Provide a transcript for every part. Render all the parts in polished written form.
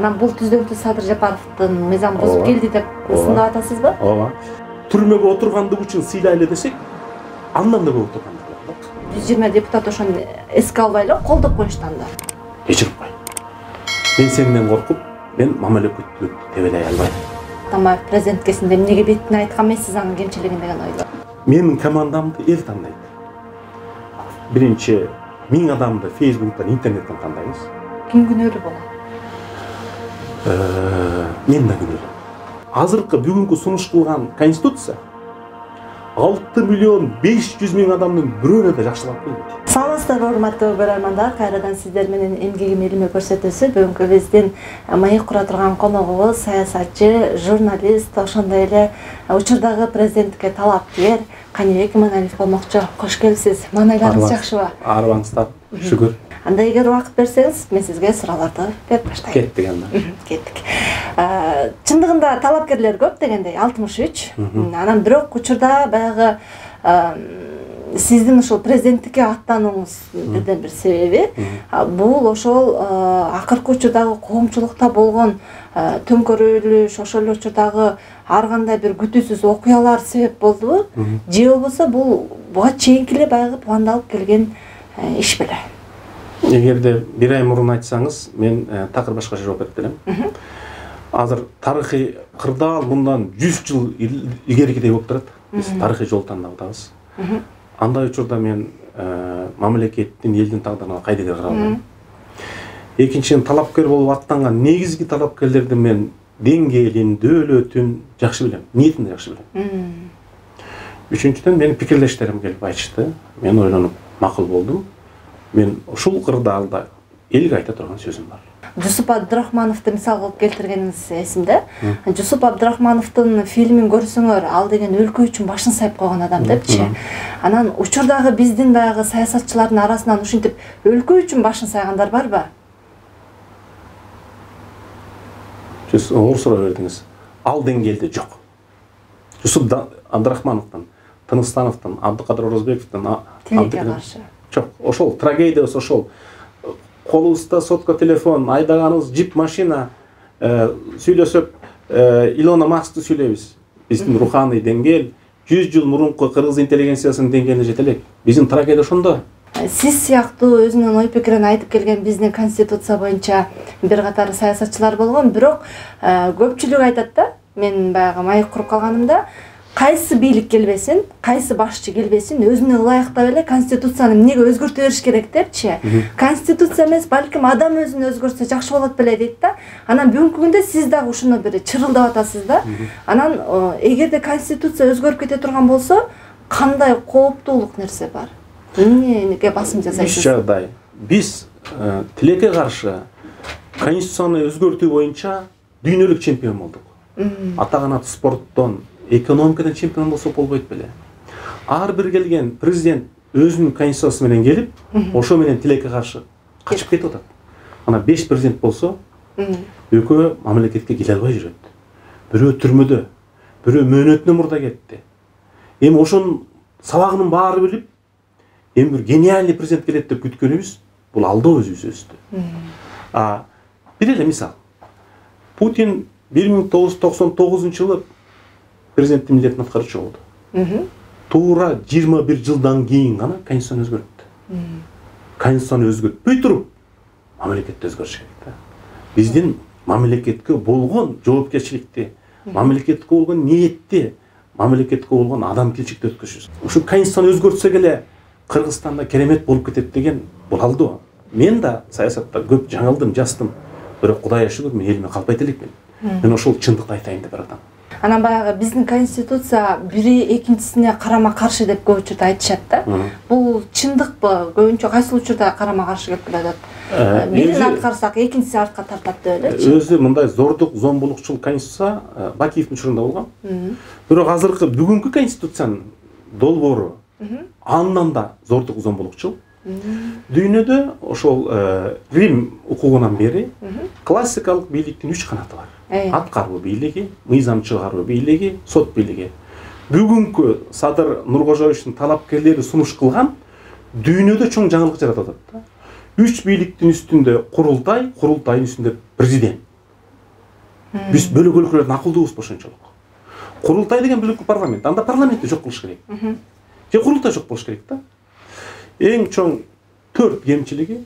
Анан бул түздөрдү Садыр Жапаровдун мыйзам бузуп келди деп сындап атасызбы? Ооба. Түрмөгө отургандык үчүн сыйлайлы десек, андан да көп отургандык бар. 120 депутат ошону эске албай эле колдоп коюшту анда. Кечирип кой. Мен сенден коркуп, мен мамлекеттүүлүктү тебелей албайм. Атамбаев президенткесинде эмнеге беттин айткан эмессиз анын кемчилигин деген ойло. Менин командамды эл тандайт. Биринчи 1000 адамды Facebook'tan, интернеттен тандайбыз. Ким күнөөлүү болот? Мен да күнөөлүү. Азыркы бүгүнкү сунуш кылган конституция 6.500.000 адамдын бирөөнө да жакшылап келбейт. Саламатсыздарбы, урматтуу көрөрмандар, кайрадан сиздер менен эмгегим элиме көрсөтүүсү. Бүгүнкү биздин маек кура турган коногубуз саясатчы, журналист, ошондой эле учурдагы президентке талапкер Канибек Иманалиев болмокчу. Кош келипсиз. Маанайларыңыз жакшыбы? Арыбаңыздар, шүгүр. Анда эгер убакыт берсеңиз, мен сизге суроолорду берип баштайм. Кеттик анда. Кеттик. Чындыгында талапкерлер көп дегендей 63. Анан бирок учурда баягы сиздин ошол президенттикке аттанууңуз бирден бир себеби бул ошол акыркы учурдагы коомчулукта болгон төңкөрүлүш, ошол эле учурдагы ар кандай бир күтүүсүз окуялар себеп болдубу? Же болбосо бул буга чейинки эле баягы пландалып келген иш беле? Эгерде бир ай мурун айтсаңыз, мен такыр башкача жооп берип берем. Азыр тарыхый кырдаал мындан 100 жыл илгерикидей болуп турат. Биз тарыхый жол тандап атабыз. Андай учурда мен мамлекеттин, элдин тагдырына кайдыгер карап алам. Экинчиден, талапкер болуп аттанган негизги талапкерлердин мен деңгээлин, дөөлөтүн жакшы билем, ниетин жакшы билем. Үчүнчүдөн, менин пикирлештерим келип айтышты. Мен ойлонуп макул болдум. Мен ушул кырдаалда элге айта турган сөзүм бар. Жусуп Абдурахмановду мисал кылып келтиргениңиз эсимде. Жусуп Абдурахмановдун фильмин көрсөңөр, ал деген өлкө үчүн башын сайып койгон адам депчи. Анан учурдагы биздин баягы саясатчылардын арасынан ушинтип өлкө үчүн башын сайгандар барбы? Сиз оор суроо бердиңиз. Ал деңгээлде жок. Жусуп Абдурахмановдун, Тыныстановдун, Абдыкадыр Орозбековдун тилекке каршы. Жок, ошол трагедиябыз ошол. Колубузда сотка телефон, айдаганыбыз джип машина, сүйлөсөк Илона Маскты сүйлөйбүз. Биздин руханий деңгээл 100 жыл мурунку кыргыз интеллигенциясынын деңгээлине жете элек. Биздин трагедия ошондо. Сиз сыяктуу өзүнүн ой пикирин айтып келген биздин конституция боюнча бир катар саясатчылар болгон, бирок көпчүлүк айтат да, мен баягы маек куруп калганымда, кайсы бийлик келбесин, кайсы башчы келбесин, өзүнө ылайыктап эле конституцияны эмнеге өзгөртө бериш керек депчи. Конституция эмес, балким адам өзүн өзгөртсө жакшы болот беле дейт да. Анан бүгүнкү күндө сиз дагы ушуну бир чырылдап атасыз да. Анан эгерде конституция өзгөрүп кете турган болсо, кандай кооптуулук нерсе бар? Эмнеге басым жасайсыз? Үч жагдай. Биз тилекке каршы конституцияны өзгөртүү боюнча дүйнөлүк чемпион болдук. Атаганат спорттон, экономикадан чемпион болсо болбойт беле. Ар бир келген президент өзүнүн конституциясы менен келип, ошо менен тилекке каршы качып кетип атат. Ана 5 президент болсо, экөө мамлекетке келе албай жүрөт. Бирөө түрмөдө, бирөө мөөнөтүнөн мурда кетти. Эми ошонун сабагынын баары билип, эми бир гениальный президент келет деп күткөнүбүз, бул алдоо өзүбүз өстү. Бир эле мисал. Путин 1999-жылы президенттин милдетин аткаруучу болду. Туура 21 жылдан кийин гана конституцияны өзгөрттү. Конституцияны өзгөртпөй туруп, мамлекетти өзгөртүш керек да. Биздин мамлекетке болгон жоопкерчиликти, мамлекетке болгон ниетти, мамлекетке болгон адамгерчиликти өткөрүшүбүз. Ушу конституцияны өзгөртсөк эле Кыргызстанда керемет болуп кетет деген бул алдоо. Мен да саясатта көп жаңылдым, жастым. Бирок Кудайга шүгүр, мен элиме калпайт элекмин. Мен ошол чындыкты айтайын деп баратам. Анан баягы биздин конституция бири экинчисине карама каршы деп көп учурда айтышат да. Бул чындыкпы? Көбүнчө кайсыл учурда карама каршы келип келет? Бирин аткарсак, экинчиси артка тартат деп элечи. Өзү мындай зордук, зомбулукчул конституция Бакиевдин учурунда болгон. Бирок азыркы бүгүнкү конституциянын долбоору андан да зордук, зомбулукчул. Дүйнөдө ошол Рим укугунан бери классикалык бийликтин 3 канаты бар. Аткаруу бийлиги, мыйзам чыгаруу бийлиги, сот бийлиги. Бүгүнкү Садыр Нуркожоевичтин талапкерлери сунуш кылган дүйнөдө чоң жаңылык жаратып атат да. 3 бийликтин үстүндө курултай, курултайдын үстүндө президент. Биз бөлөк өлкөлөрдөн акылдуубуз ошончолук. Курултай деген бөлөк парламент. Анда парламентте жок болуш керек. Же курултай жок болуш керек да. Эң чоң 4 кемчилиги.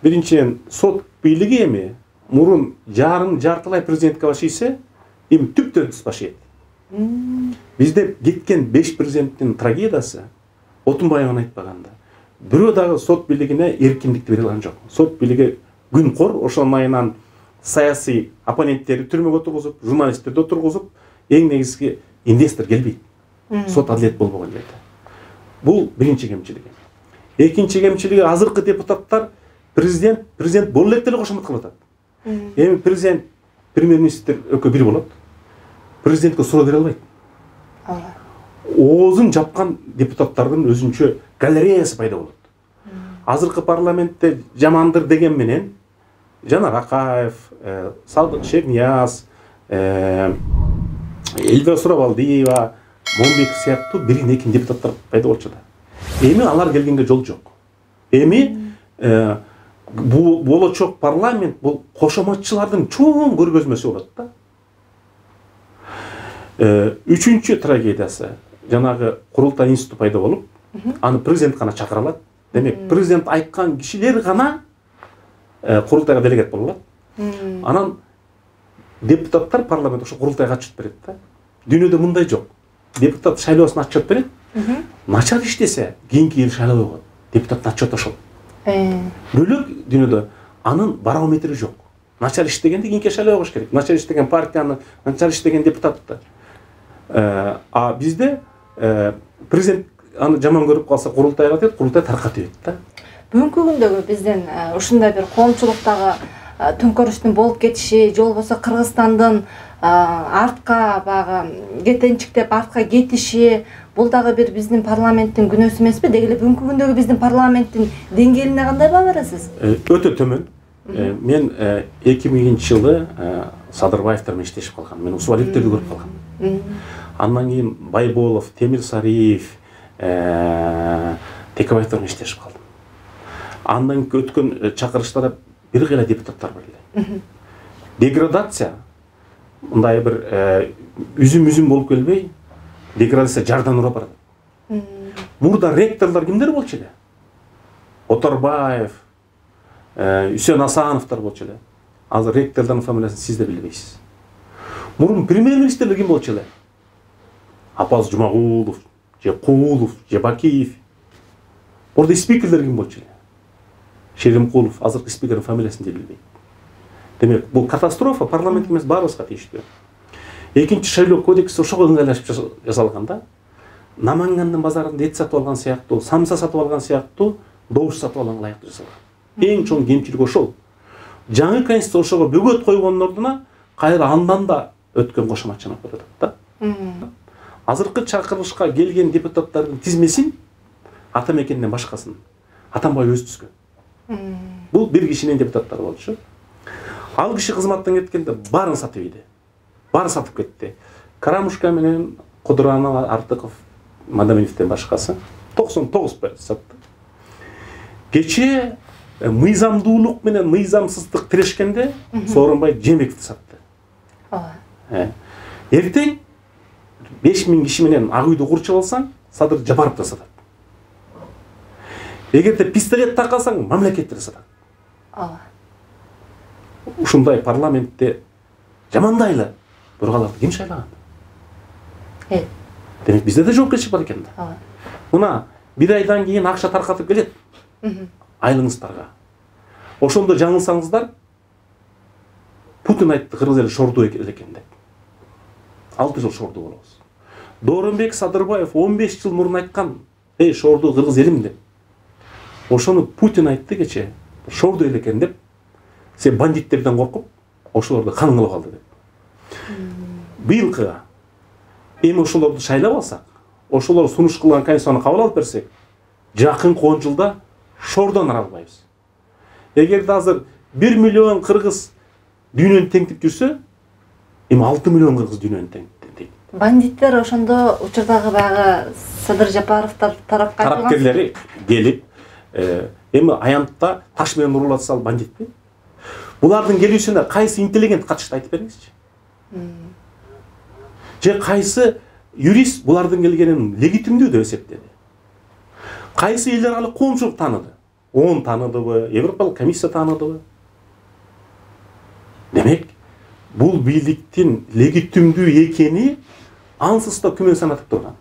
Биринчиден сот бийлиги эми мурун жартылай президентке баш ийсе, эми түптөн тыс баш ийет. Бизде кеткен 5 президенттин трагедиясы Отунбаеваны айтпаганда. Бирөө дагы сот бийлигине эркиндикти бере алган жок. Сот бийлиги күнкор, ошонун айынан саясий оппоненттерди түрмөгө отургузуп, журналисттерди отургузуп, эң негизги инвестор келбейт. Сот адилет болбогон жерде. Бул биринчи кемчилиги. Экинчи кемчилиги азыркы депутаттар президент боло элек деле кошомот кылып атат. Эми президент, премьер-министр экөө бир болот. Президентке суроо бере албайт. Оозун жапкан депутаттардын өзүнчө галереясы пайда болот. Азыркы парламентте жамандыр деген менен Жанар Акаев, Садык Шернияз, Эльвира Сурабалдиева, Момбек сыяктуу бирин-экин депутаттар пайда болчу да. Эми алар келгенге жол жок. Эми болочок парламент бул кошоматчылардын чоң көргөзмөсү болот да. Үчүнчү трагедиясы жанагы курултай институту пайда болуп, аны президент гана чакыра алат. Демек, президент айткан кишилер гана курултайга делегат боло алат. Анан депутаттар парламент ошо курултайга отчет берет да. Дүйнөдө мындай жок. Депутат шайлоосуна отчет берет. Начар иштесе, кийинки эл шайлоо койгон. Депутаттын отчеты ошол. Бөлөк дүйнөдө анын барометри жок. Начар иштегенде кийинки шайлоо койгош керек. Начар иштеген партияны, начар иштеген депутатты. А бизде президент аны жаман көрүп калса курултайга атат, курултай таркатып ийет да. Бүгүнкү күндөгү бизден ушундай бир коомчулуктагы төңкөрүштүн болуп кетиши, же болбосо Кыргызстандын артка баягы кетенчиктеп артка кетиши, бул дагы бир биздин парламенттин күнөөсү эмеспи? Деги эле бүгүнкү күндөгү биздин парламенттин деңгээлине кандай баа бересиз? Өтө төмөн. Мен 2000-жылы Садырбаевдер менен иштешип калгам. Мен Усубалиевтерди көрүп калгам. Андан кийин Байболов, Темирсариев, Текебаевдер менен иштешип калдым. Андан өткөн чакырыштарда бир кыйла депутаттар бар эле. Деградация мындай бир үзүм болуп келбей, деградация жардан ура барат. Мурда ректорлор кимдер болчу эле? Оторбаев, Үсен Асановдор болчу эле. Азыр ректордун фамилиясын сиз да билбейсиз. Мурун премьер-министрлер ким болчу эле? Апаз Жумагулов, же Куулов, же Бакиев. Мурда спикерлер ким болчу эле? Шеримкулов, азыркы спикердин фамилиясын да билбейт. Демек, бул катастрофа парламент эмес, баарыбызга тийиштүү. Экинчи шайлоо кодекси ошого ыңгайлашып жасалган да. Намангандын базарында эт сатып алган сыяктуу, самса сатып алган сыяктуу, добуш сатып алганга ылайыктуу жасалган. Эң чоң кемчилик ошол. Жаңы конституция ошого бөгөт койгондун ордуна кайра андан да өткөн кошоматчаны коюп атат да. Азыркы чакырылышка келген депутаттардын тизмесин Атамекенден башкасын Атамбаев өзү түзгөн. Бул бир кишинин депутаттары болчу. Ал киши кызматтан кеткенде баарын сатып ийди. Баары сатып кетти. Карамушка менен Кудуранов, Артыков, Мадамиевден башкасы 99% сатты. Кечээ мыйзамдуулук менен мыйзамсыздык тирешкенде Сооронбай Жээнбековди сатты. Эртең 5000 киши менен ак үйдү курчуп алсаң, Садыр Жапаровду сатат. Эгерде пистолет такасаң, мамлекетти сатат. Ушундай парламентте жамандайлы. Бирок аларды ким шайлаган? Демек бизде да жоопкерчилик бар экен да. Мына бир айдан кийин акча таркатып келет. Айлыңыздарга. Ошондо жаңылсаңыздар, Путин айтты кыргыз эли шорду экен деп. 6 жыл шорду болобуз. Дооронбек Садырбаев 15 жыл мурун айткан, шорду кыргыз элим деп. Ошону Путин айтты кече, шорду эле экен деп. Сен бандиттерден коркуп, ошолорду каның кылып алды деп. Быйылкыга эми ошолорду шайлап алсак, ошолор сунуш кылган конституцияны кабыл алып берсек, жакын 10 жылда шордон ара албайбыз. Эгерде азыр 1 миллион кыргыз дүйнөнү теңтип жүрсө, эми 6 миллион кыргыз дүйнөнү теңтейт. Бандиттер ошондо учурдагы баягы Садыр Жапаровдор тарапка тарапкерлери келип, эми аянтта таш менен урулатса ал бандитпи? Булардын келүүсүнө кайсы интеллигент катышты айтып бериңизчи. Же кайсы юрист булардын келгенин легитимдүү деп эсептеди? Кайсы эл аралык коомчулук тааныды? ООН тааныдыбы, Европалык комиссия тааныдыбы? Демек, бул бийликтин легитимдүү экени ансыз да күмөн санатып турган.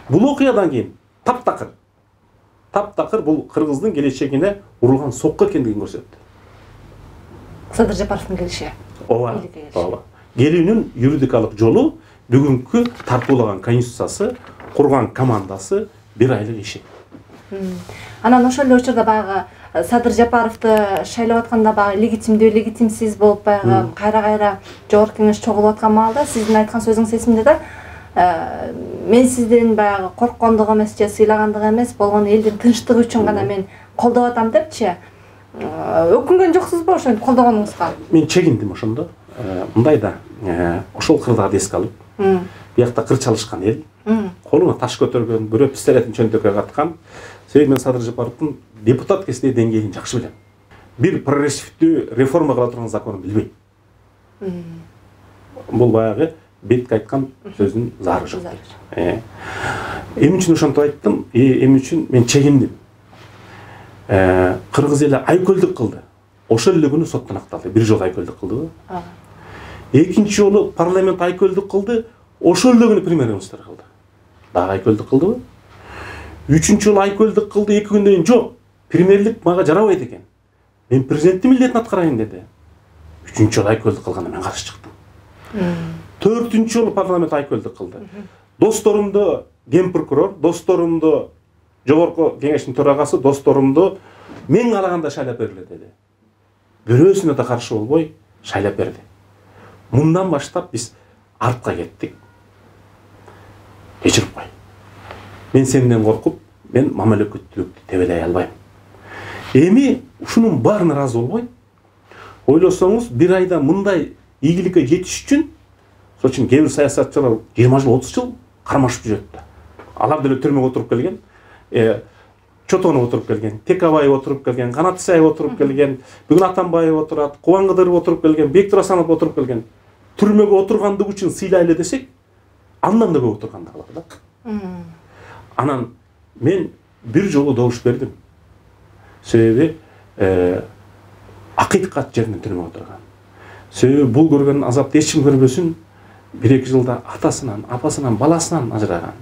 Бул окуядан кийин таптакыр бул кыргыздын келечегине урулган сокко экендигин көрсөттү. Садыр Жапаровдун келиши. Ооба. Келүүнүн юридикалык жолу бүгүнкү тартуулаган конституциясы, курган командасы бир айлык иши. Анан ошол эле учурда баягы Садыр Жапаровду шайлап атканда баягы легитимдүү, легитимсиз болуп баягы кайра-кайра жогорку кеңеш чогулуп аткан маалда сиздин айткан сөзүңүз эсимде да. Мен сиздин баягы корккондук эмес же сыйлагандык эмес, болгону элдин тынчтыгы үчүн гана мен колдоп атам депчи. Өкүнгөн жоксузбу ошентип колдогонуңузга? Мен чегиндим ошондо. Мындай да, ошол кырдарды эске алып, биякта кыр чалышкан эл, колуна таш көтөргөн, бирөө пистолетин чөнтөккө каткан. Себеби мен Садыр Жапаровдун депутат кезинде деңгээлин жакшы билем. Бир прогрессивдүү реформа кыла турган законун билбейт. Бул баягы бетке айткан сөздүн зары жок. Эмне үчүн ошентип айттым? Эмне үчүн мен чегиндим? Кыргыз эли айкөлдүк кылды. Ошол эле күнү соттон акталды. Бир жолу айкөлдүк кылдыбы? Экинчи жолу парламент айкөлдүк кылды. Ошол эле күнү премьер-министр кылды. Дагы айкөлдүк кылдыбы? Үчүнчү жолу айкөлдүк кылды. 2 күндөн кийин жок. Премьерлик мага жарабайт экен. Мен президенттин милдетин аткарайын деди. Үчүнчү жолу айкөлдүк кылганда мен каршы чыктым. 4-үнчү жолу парламент айкөлдүк кылды. Досторумду ген прокурор, досторумду жогорку кеңештин төрагасы, досторумду мен каалаганда шайлап бергиле деди. Бирөөсүнө да каршы болбой шайлап берди. Мындан баштап биз артка кеттик. Кечирип кой. Мен сенден коркуп, мен мамлекеттүүлүктү тебелей албайм. Эми ушунун баарына ыраазы болбой, ойлосоңуз, бир айда мындай ийгиликке жетиш үчүн, ошон үчүн кээ бир саясатчылар 20 жыл, 30 жыл кармашып жүрөт да. Алар деле түрмөгө отуруп келген, Чотонов отуруп келген, Текабаев отуруп келген, Канат Исаев отуруп келген, бүгүн Атамбаев отурат, Кубан Кыдыров отуруп келген, Бектур Асанов отуруп келген. Түрмөгө отургандык үчүн сыйлайлы десек, андан да көп отурганда калат да. Анан мен бир жолу добуш бердим. Себеби акыйкат жеринен түрмөгө отурган. Себеби бул көргөн азапты эч ким көрбөсүн, 1-2 жылда атасынан, апасынан, баласынан ажыраган.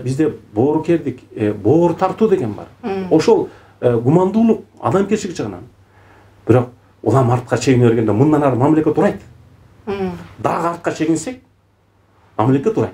Бизде боорукердик, боор тартуу деген бар. Ошол гумандуулук, адамгерчилик жагынан. Бирок улам артка чегине бергенде мындан ары мамлекет урайт. Дагы артка чегинсек, мамлекет урайт.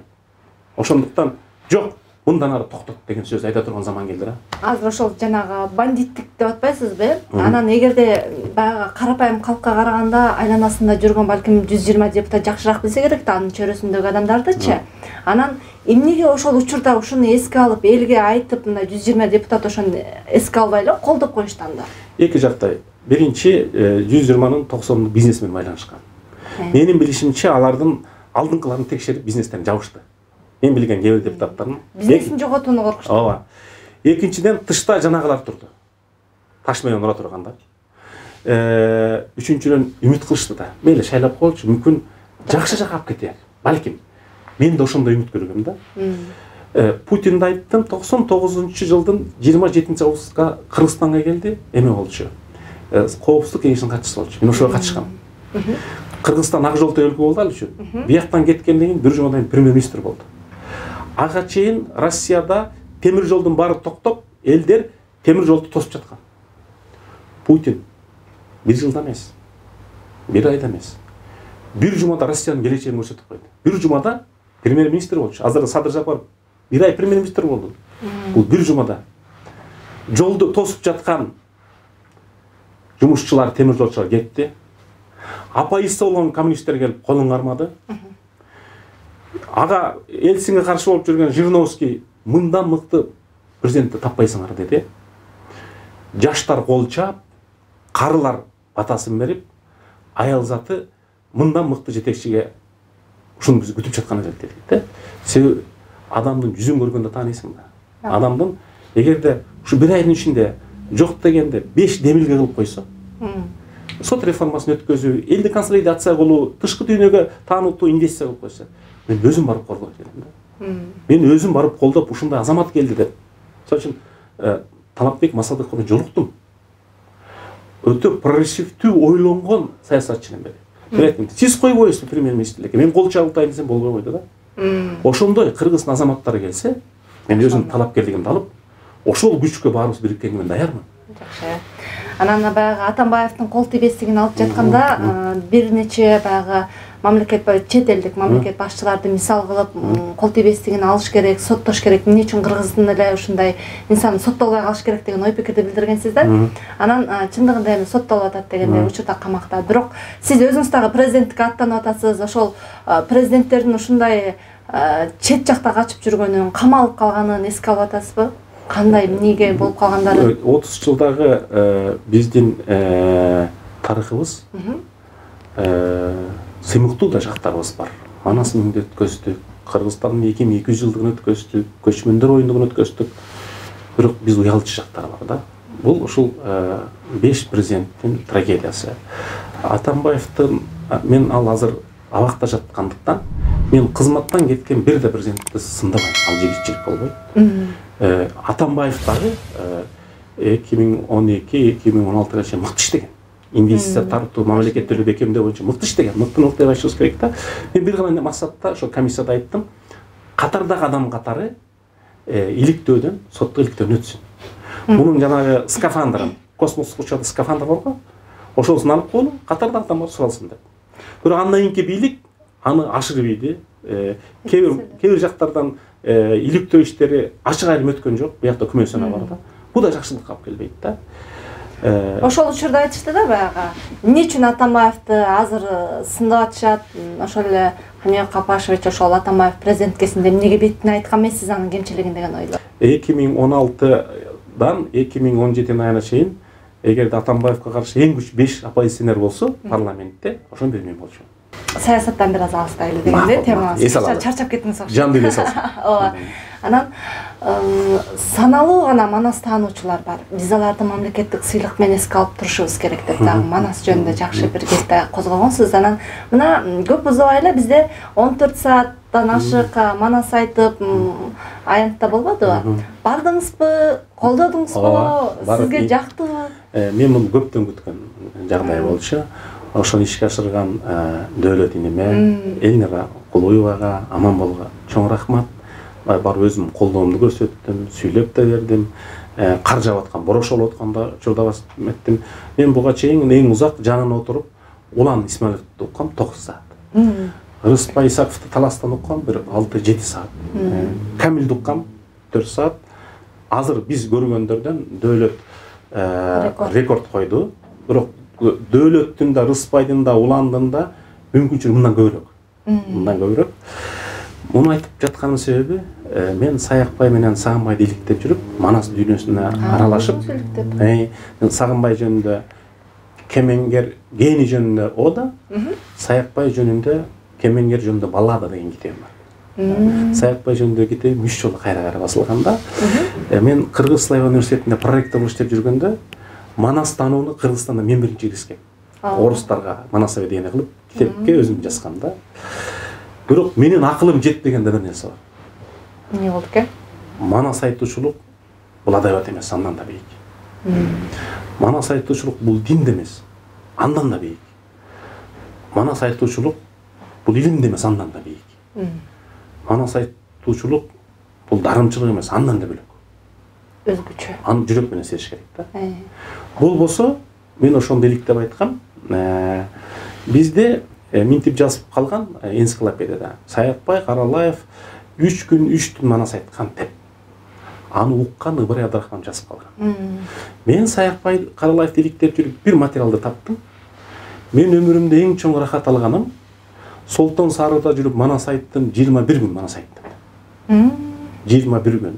Ошондуктан жок, мындан ары токтот деген сөз айта турган заман келди да. Азыр ошол жанагы бандиттик деп атпайсызбы? Анан эгерде баягы карапайым калкка караганда айланасында жүргөн балким 120 депутат жакшыраак билсе керек да анын чөйрөсүндөгү адамдардычы. Анан эмнеге ошол учурда ушуну эске алып, элге айтып, мына 120 депутат ошону эске албай эле колдоп коюшту анда? Эки жактай. Биринчи 120нын 90 бизнесмен байланышкан. Менин билишимче алардын алдыңкыларын текшерип бизнестерин жабышты. Мен билген кээ бир депутаттардын бизнесин жоготууну коркушту. Ооба. Экинчиден тышта жанагылар турду. Таш менен ура тургандар. Үчүнчүдөн үмүт кылышты да. Мейли шайлап коелучу, мүмкүн жакшы жакка алып кетер. Балким. Мен да ошондой үмүт көргөм да. Путин да айттым, 99-жылдын 27-августка Кыргызстанга келди, эме болчу. Коопсуздук кеңешинин катчысы болчу. Мен ошого катышкам. Кыргызстан ак жолтой өлкө болду ал үчүн. Бияктан кеткенден кийин бир жумадан кийин премьер-министр болду. Ага чейин Россияда темир жолдун баары токтоп, элдер темир жолду тосуп жаткан. Путин бир жылда эмес, бир айда эмес, бир жумада Россиянын келечегин көрсөтүп койду. Бир жумада премьер-министр болчу. Азыр Садыр Жапаров бир ай премьер-министр болду. Бул бир жумада жолду тосуп жаткан жумушчулар, темир жолчулар кетти. Апайысы болгон коммунисттер келип колун кармады. Ага Эльцинге каршы болуп жүргөн Жириновский мындан мыкты президентти таппайсыңар деди. Жаштар кол чаап, карылар батасын берип, аял заты мындан мыкты жетекчиге ушуну биз күтүп жаткан элек деди. Себеби адамдын жүзүн көргөндө тааныйсың да. Адамдын эгерде ушу бир айдын ичинде жок дегенде 5 демилге кылып койсо, сот реформасын өткөзүү, элди консолидация кылуу, тышкы дүйнөгө таануутуу инвестиция кылып койсо, мен өзүм барып колдоп келдим да. Мен өзүм барып колдоп ушундай азамат келди деп. Ошон үчүн Талапбек Масалдыковго жолуктум. Өтө прогрессивдүү ойлонгон саясатчы элем. Мен айттым, сиз койбойсузбу премьер-министрликке, мен кол чабылтайын десем болбой койду да. Ошондой Кыргыздын азаматтары келсе, мен өзүм талапкерлигимди алып, ошол күчкө баарыбыз бириткенге мен даярмын. Жакшы. Анан баягы Атамбаевдин кол тийбестигин алып жатканда бир нече баягы мамлекет чет элдик мамлекет башчыларды мисал кылып кол тийбестигин алыш керек, соттош керек. Эмне үчүн Кыргыздын эле ушундай инсан соттолбой калыш керек деген ой пикирди билдиргенсиз да. Анан чындыгында эми соттолуп атат дегенде учурда камакта. Бирок сиз өзүңүз дагы президенттикке аттанып атасыз. Ошол президенттердин ушундай чет жакта качып жүргөнүн, камалып калганын эске алып атасызбы? Кандай эмнеге болуп калгандары? 30 жылдагы биздин тарыхыбыз сыймыктуу да жактарыбыз бар. Манас миңди өткөздүк, Кыргызстандын 2200 жылдыгын өткөздүк, көчмөндөр оюндугун өткөздүк. Бирок биз уялчу жактары бар да. Бул ушул 5 президенттин трагедиясы. Атамбаевдин мен ал азыр абакта жаткандыктан мен кызматтан кеткен бир да президентти сындабайм. Ал жигитчилик болбойт. Атамбаев дагы 2012-2016 чейин мыкты иштеген. Инвестиция тартуу, мамлекет төлөө бекемдөө боюнча мыкты иштеген. Мыкты башыбыз керек да. Мен бир гана максатта ошо комиссияда айттым. Катардагы адам катары иликтөөдөн, соттук иликтөөдөн өтсүн. Мунун жанагы скафандрын, космостук учурда скафандр бар го. Ошосын алып коелу, катардагы адамдар суралсын деп. Бирок андан кийинки бийлик аны ашырып ийди. Кээ бир жактардан иликтөө иштери ачык айрым өткөн жок. Буякта күмөнсөнө бар да. Бул да жакшылыкка алып келбейт да. Ошол учурда айтышты да баягы. Эмне үчүн Атамбаевди азыр сындап атышат? Ошол эле Каныбек Капашевич ошол Атамбаев президент кезинде эмнеге беттине айткан эмессиз анын кемчилигин деген ойлор. 2016дан 2017 айына чейин эгерде Атамбаевга каршы эң күч 5 оппозиционер болсо парламентте, ошон бир мен болчумун. Саясаттан бир аз алыстайлы дегенде темабыз. Чарчап кеттиңиз окшойт. Жанды эле салсын. Ооба. Анан саналуу гана Манас таануучулар бар. Биз аларды мамлекеттик сыйлык менен эске алып турушубуз керек деп дагы Манас жөнүндө жакшы бир кезде козгогонсуз. Анан мына көп узабай эле бизде 14 сааттан ашык Манас айтып аянтта болбодубу? Бардыңызбы? Колдодуңузбу? Сизге жактыбы? Мен муну көптөн күткөн жагдай болчу. Ошону ишке ашырган Дөөлөт иниме, Эльнара Кулуевага, Аманболго чоң рахмат. Бар өзүм колдоомду көрсөттүм, сүйлөп да бердим. Кар жаап аткан, борошолуп атканда учурда еттим. Мен буга чейин эң узак жанына отуруп, Улан Исмаиловду уккам 9 саат. Рыспай Исаковду таластан уккам бир 6-7 саат. Камилди уккам 4 саат. Азыр биз көргөндөрдөн Дөөлөт рекорд койду. Бирок Дөөлөттүн да, Рыспайдын да, Уландын да мүмкүнчүлүгү мындан көбүрөөк. Муну айтып жатканын себеби мен Саякбай менен Сагынбайды иликтеп жүрүп, Манас дүйнөсүнө аралашып, Сагынбай жөнүндө Кемеңгер гени жөнүндө ода, Саякбай жөнүндө Кемеңгер жөнүндө баллада деген китебим бар. Саякбай жөнүндө китебим 3 жолу кайра басылган да. Мен Кыргыз Славян университетинде проректор болуп иштеп жүргөндө Манас таанууну Кыргызстанда мен биринчи киргизгем. Орустарга Манасове дегене кылып китепке өзүм жазгам да. Бирок менин акылым жетпеген бир нерсе бар. Эмне болду экен? Манас айтуучулук бул адабият эмес, андан да бийик. Манас айтуучулук бул дин эмес, андан да бийик. Манас айтуучулук бул илим эмес, андан да бийик. Манас айтуучулук бул дарымчылык эмес, андан да бөлөк. Өзгөчө. Аны жүрөк менен сезиш керек да. Бул болсо, мен ошондо иликтеп айткам. Бизде минтип жазып калган энциклопедияда Саякбай Каралаев 3 күн 3 түн Манас айткан деп. Аны уккан Ыбырай Абдрахман жазып калган. Мен Саякбай Каралаевди иликтеп жүрүп бир материалды таптым. Мен өмүрүмдө эң чоң рахат алганым Солтон Сарыда жүрүп Манас айттым, 21 күн Манас айттым. 21 күн.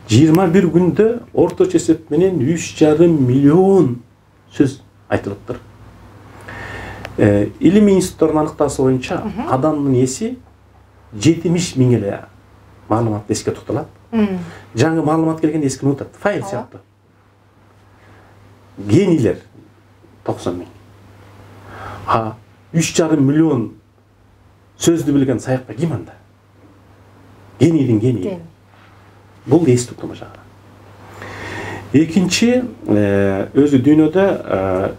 21 күндө орточо эсеп менен 3,5 миллион сөз айтылыптыр. Илим институттарынын аныктаасы боюнча адамдын эси 70 миң эле маалыматты эске тутулат. Жаңы маалымат келгенде эскини унутат. Файл сыяктуу. Генийлер 90 миң. 3,5 миллион сөзді білген Саякбай ким анда? Генийдің генийі. Бұл естік тұма жағыра. Екінші, өзі дүйнөдө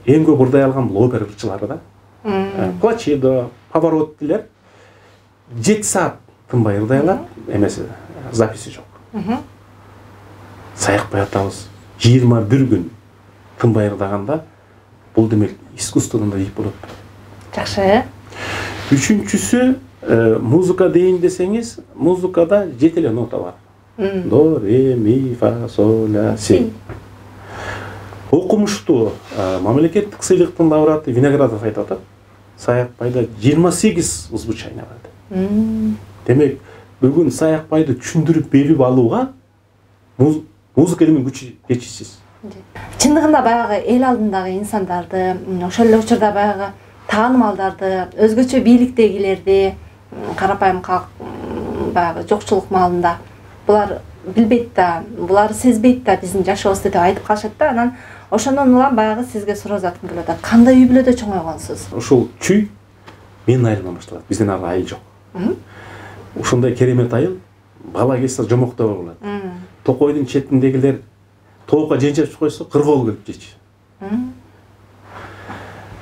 ең көп ырдай алған бұл опера ырчылары да. Плачидо, Паваротилер 7 саат тынбай ырдай алат, эмеси записи жок. Саякбай атабыз 21 күн тынбай ырдаганда бұл демек искусстводан да ийип болот. Жакшы. Үчүнчүсү, музыка дейин десеңиз, музыкада 7 эле нота бар. До, ре, ми, фа, сол, ля, си. Окумуштуу мамлекеттик сыйлыктын лауреаты Виноградов айтып атат. Саякбайда 28 звучание бар. Демек, бүгүн Саякбайды түшүндүрүп берип алууга музыка элемин күчү жетишсиз. Чындыгында баягы эл алдындагы инсандарды, ошол эле учурда баягы таанымалдарды, өзгөчө бийликтегилерди, карапайым калк баягы жокчулук маалында булар билбейт да, булар сезбейт да биздин жашообузду деп айтып калышат да. Анан ошондон улам баягы сизге суроо заткым келип атат. Кандай үй бүлөдө чоңойгонсуз? Ошол чүй менин айылымдан башталат. Бизден ары айыл жок. Ошондой керемет айыл бала келсе жомоктобой болот. Токойдун четиндегилер тоокко женчеп койсо 40 кол келип жечи.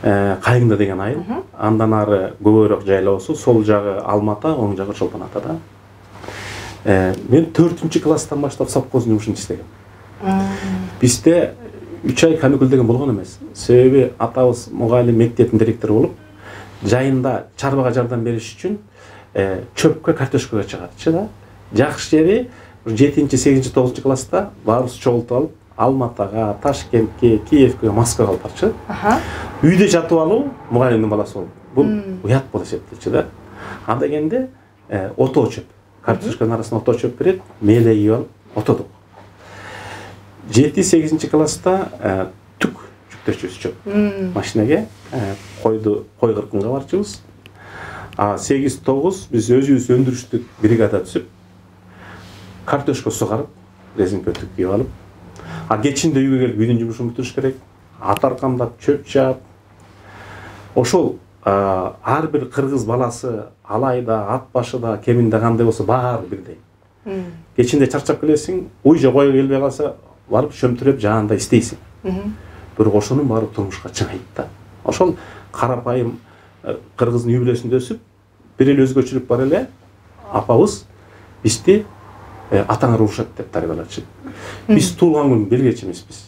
Кайыңда деген айыл. Андан ары көбөйрөөк жайлоосу, сол жагы Алмата, оң жагы Чолпон Ата да. Мен 4-чү класстан баштап совхоздун жумушун иштегем. Бизде 3 ай каникул деген болгон эмес. Себеби атабыз мугалим, мектептин директору болуп, жайында чарбага жардам бериш үчүн чөпкө, картошкага чыгатчы да. Жакшы жери 7-чи, 8-чи, 9-чу класста баарыбыз чогултуп алып, Алматага, Ташкентке, Киевке, Москвага алып барчы. Үйдө жатып алуу мугалимдин баласы болуп. Бул уят болуп эсептелчү да. Анда келгенде ото чөп, картошканын арасына ото чөп берет, мээле кийип алып отодук. 7-8-чи класста түк жүктөчүбүз чөп. Машинеге кой кыркынга барчыбыз. 8-9 биз өзүбүз өндүрүштүк бригада түзүп, картошка сугарып, резинка түк кийип алып, кечинде үйгө келип үйдүн жумушун бүтүрүш керек. Ат аркамдап, чөп чаап. Ошол ар бир кыргыз баласы алайда, ат башыда, кеминде кандай болсо баары бирдей. Кечинде чарчап келесиң, уй же кой келбей калса, барып шөмтүрөп жаанда истейсиң. Бирок ошонун баары турмушка чыгайт да. Ошол карапайым кыргыздын үй бүлөсүндө өсүп, бир эле өзгөчөлүк бар эле, апабыз бизди атаңар урушат деп тарбиялачы. Биз туулган күн белгечи эмеспиз.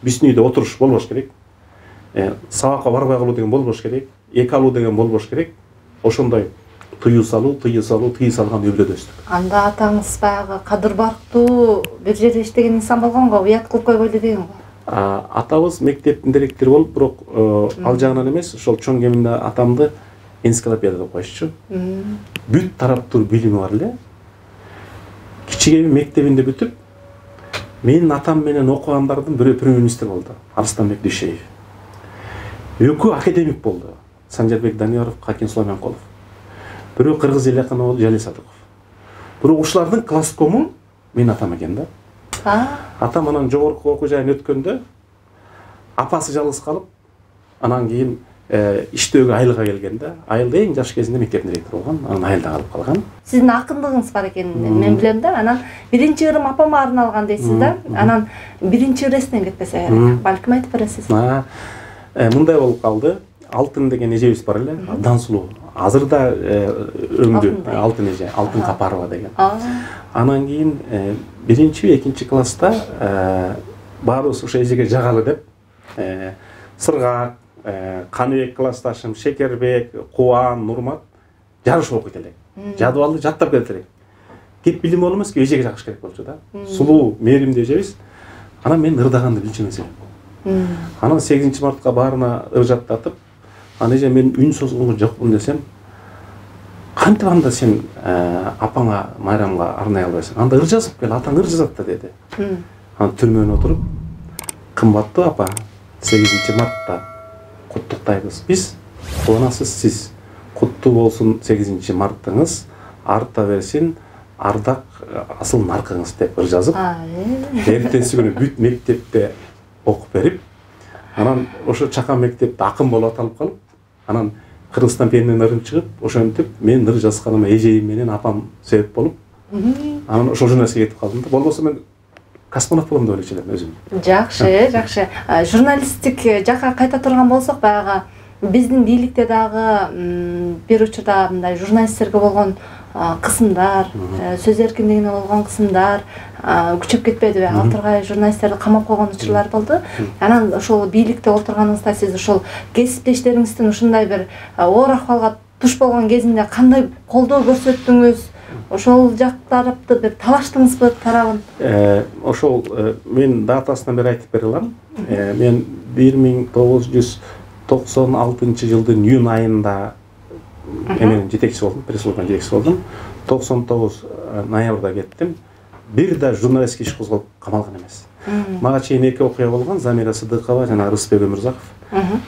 Биздин үйдө отуруш болбош керек. Сабакка барбай калуу деген болбош керек. Эки алуу деген болбош керек. Ошондой тыюу салган үй бүлөдө өстүк. Анда атаңыз баягы кадыр барктуу бир жерде иштеген инсан болгон го, уят кылып койбойду деген го. Атабыз мектептин директору болуп, бирок ал жагынан эмес, ошол чоң кеминде атамды энциклопедия деп коюшчу. Бүт тараптуу билими бар эле. Кичигеби мектебинде бүтүп, менин атам менен окугандардын бирөө премьер-министр болду, Арыстанбек Дүйшеев. Экөө академик болду, Санжарбек Данияров, Какен Сулайманкулов. Бирөө Кыргыз эл акыны болду, Жали Садыков. Бирок ушулардын класскому менин атам экен да. Атам анан жогорку окуу жайын өткөндө апасы жалгыз калып, анан кийин иштөөгө айылга келген да. Айылда эң жаш кезинде мектептин директору болгон, анан айылда калып калган. Сиздин акындыгыңыз бар экенин мен билем да. Анан биринчи ырым апама арналган дейсиз да. Анан биринчи ырестен кетпесе керек. Балким айтып бересиз. Мындай болуп калды. Алтын деген эжебиз бар эле, абдан сулуу. Азыр да өңдү, Алтын эже, Алтын Капарова деген. Анан кийин биринчи, экинчи класста баарыбыз ошо эжеге жагалы деп Сыргак, Каныбек классташым, Шекербек, Кубан, Нурмат жарышып окуйт элек. Жадыбалды жаттап келет элек. Кеп билим болуп эмес, эжеге жагыш керек болчу да. Сулуу, мээримдүү эжебиз. Анан мен ырдаганды билчү эмес элем. Анан 8 мартка баарына ыр жаттатып, анан эже мен үн созгонго жокмун десем, кантип анда сен апаңа майрамга арнай албайсың? Анда ыр жазып кел, атаң ыр жазат да деди. Анан түрмөнө отуруп, кымбаттуу апа, 8 мартта куттуктайбыз. Биз кубанасыз сиз. Куттуу болсун 8 мартыңыз, арта берсин ардак асыл наркыңыз деп ыр жазып. Эртеси күнү бүт мектепте окуп берип, анан ошо чакан мектепте акын болуп аталып калып, Анан Кыргызстан пенинен ырын чыгып, ошентип мен ыр жазганыма эжейим менен апам себеп болуп, анан ошол журналистке кетип калдым да. Болбосо мен космонавт болом деп элечү элем өзүм. Жакшы. Журналисттик жакка кайта турган болсок, баягы биздин бийликте дагы бир учурда мындай журналисттерге болгон кысымдар, сөз эркиндигине болгон кысымдар күчөп кетпедиби? Ал тургай журналисттерди камап койгон учурлар болду. Анан ошол бийликте отурганыңызда сиз ошол кесиптештериңиздин ушундай бир оор акыбалга туш болгон кезинде кандай колдоо көрсөттүңүз? Ошол жактарыпты бир талаштыңызбы тарабын? Ошол мен датасынан бери айтып бере алам. Мен 1996-жылдын июнь айында мен жетекчи болдум, пресс-службанын жетекчиси болдум. 99 ноябрда кеттим. Бир да журналистке иш козголуп камалган эмес. Мага чейин эки окуя болгон, Замира Сыдыкова жана Рысбек Өмүрзаков.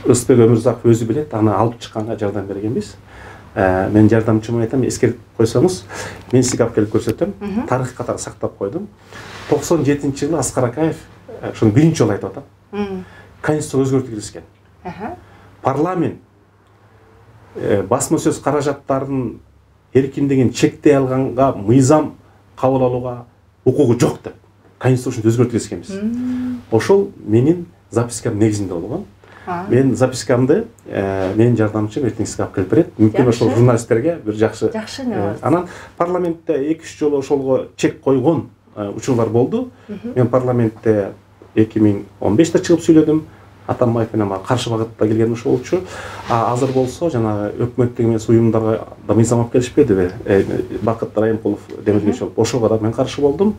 Рысбек Өмүрзаков өзү билет, аны алып чыкканга жардам бергенбиз. Мен жардамчыма айтам, эскертип койсоңуз, мен сизге алып келип көрсөтөм. Тарых катары сактап койдум. 97-жылы Аскар Акаев ошону биринчи жолу айтып атам. Конституция өзгөртүү киргизген. Парламент басма сөз каражаттарын эркиндигин чектей алганга, мыйзам кабыл алууга укугу жок деп конституцияны өзгөртүү киргизгенбиз. Ошол менин запискам негизинде болгон. Мен запискамды менин жардамчым эртең сизге алып келип берет. Мүмкүн ошол журналисттерге бир жакшы. Анан парламентте 2-3 жолу ошолго чек койгон учурлар болду. Мен парламентте 2015-те чыгып сүйлөдүм. Атамбаев менен каршы багытта келген ошол болчу. Азыр болсо жанагы өкмөттүк эмес уюмдарга да мыйзам алып келишпедиби? Бакыт Райымкулов демилгечи болуп, ошого да мен каршы болдум.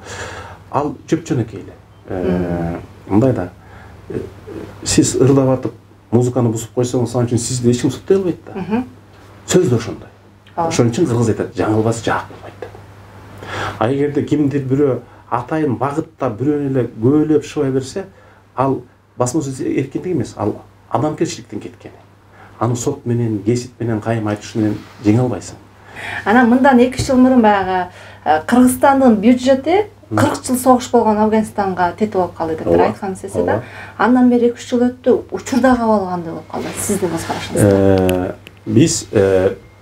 Ал жөпчөнөкөй эле. Мындай да сиз ырдап атып музыканы бузуп койсоңуз, ал үчүн сизди эч ким соттой албайт да. Сөз да ошондой. Ошон үчүн кыргыз айтат, жаңылбас жак болбойт. Эгерде кимдир бирөө атайын багытта бирөөнү эле көбөлөп шыбай берсе, ал басма сөз эркиндиги эмес, ал адамгерчиликтен кеткен. Аны сот менен, кесип менен, кайым айтыш менен жеңе албайсың. Анан мындан 2 жыл мурун баягы Кыргызстандын бюджети 40 жыл согуш болгон Афганистанга тетип болуп калды деп айткан сиз да. Андан бери 2 жыл өттү, учурда кабылгандай болуп калды. Сиздин көз карашыңызда. Биз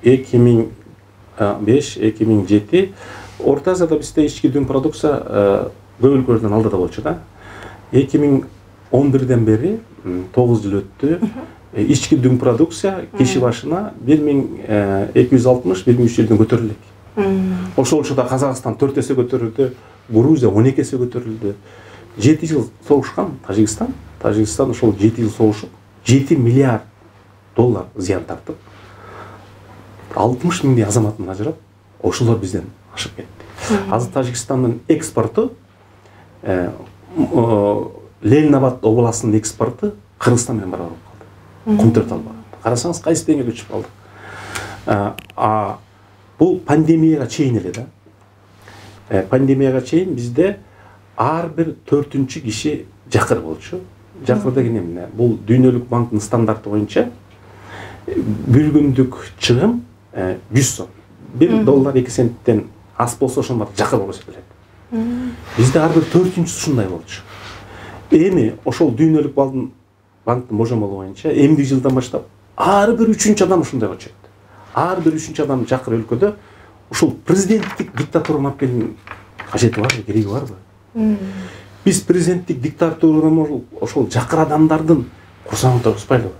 2005-2007 Орта Азияда бизде ички дүң продукция көп өлкөлөрдөн алдыда болчу да. 2011ден бери 9 жыл өттү. Ички дүң продукция киши башына 1260-1300 көтөрүлдүк. Ошол учурда Казакстан 4 эсе көтөрүлдү, Грузия 12 эсе көтөрүлдү. 7 жыл согушкан Тажикстан ошол 7 жыл согушуп, 7 миллиард доллар зыян тартып, 60 миңдей азаматын ажырап, ошолор бизден ашып кетти. Азыр Тажикстандын экспорту Ленинабад областынын экспорту Кыргызстан менен барабар болуп калды. Контроль албаган. Карасаңыз кайсы деңгээлге түшүп калдык. Бул пандемияга чейин эле да. Пандемияга чейин бизде ар бир 4-чү киши жакыр болчу. Жакыр деген эмне? Бул Дүйнөлүк банктын стандарты боюнча бир күндүк чыгым 100 сом. 1 доллар 2 центтен аз болсо ошон бар жакыр болуп эсептелет. Бизде ар бир 4-чүсү ушундай болчу. Эми ошол Дүйнөлүк банктын божомолу боюнча эмдиги жылдан баштап ар бир 3-чү адам ушундай болчу. Ар бир 3-чү адам жакыр өлкөдө ушул президенттик диктатуранын алып келген кажети барбы, кереги барбы? Биз президенттик диктатураны ошол жакыр адамдардын курсагын тургузбайлыбы?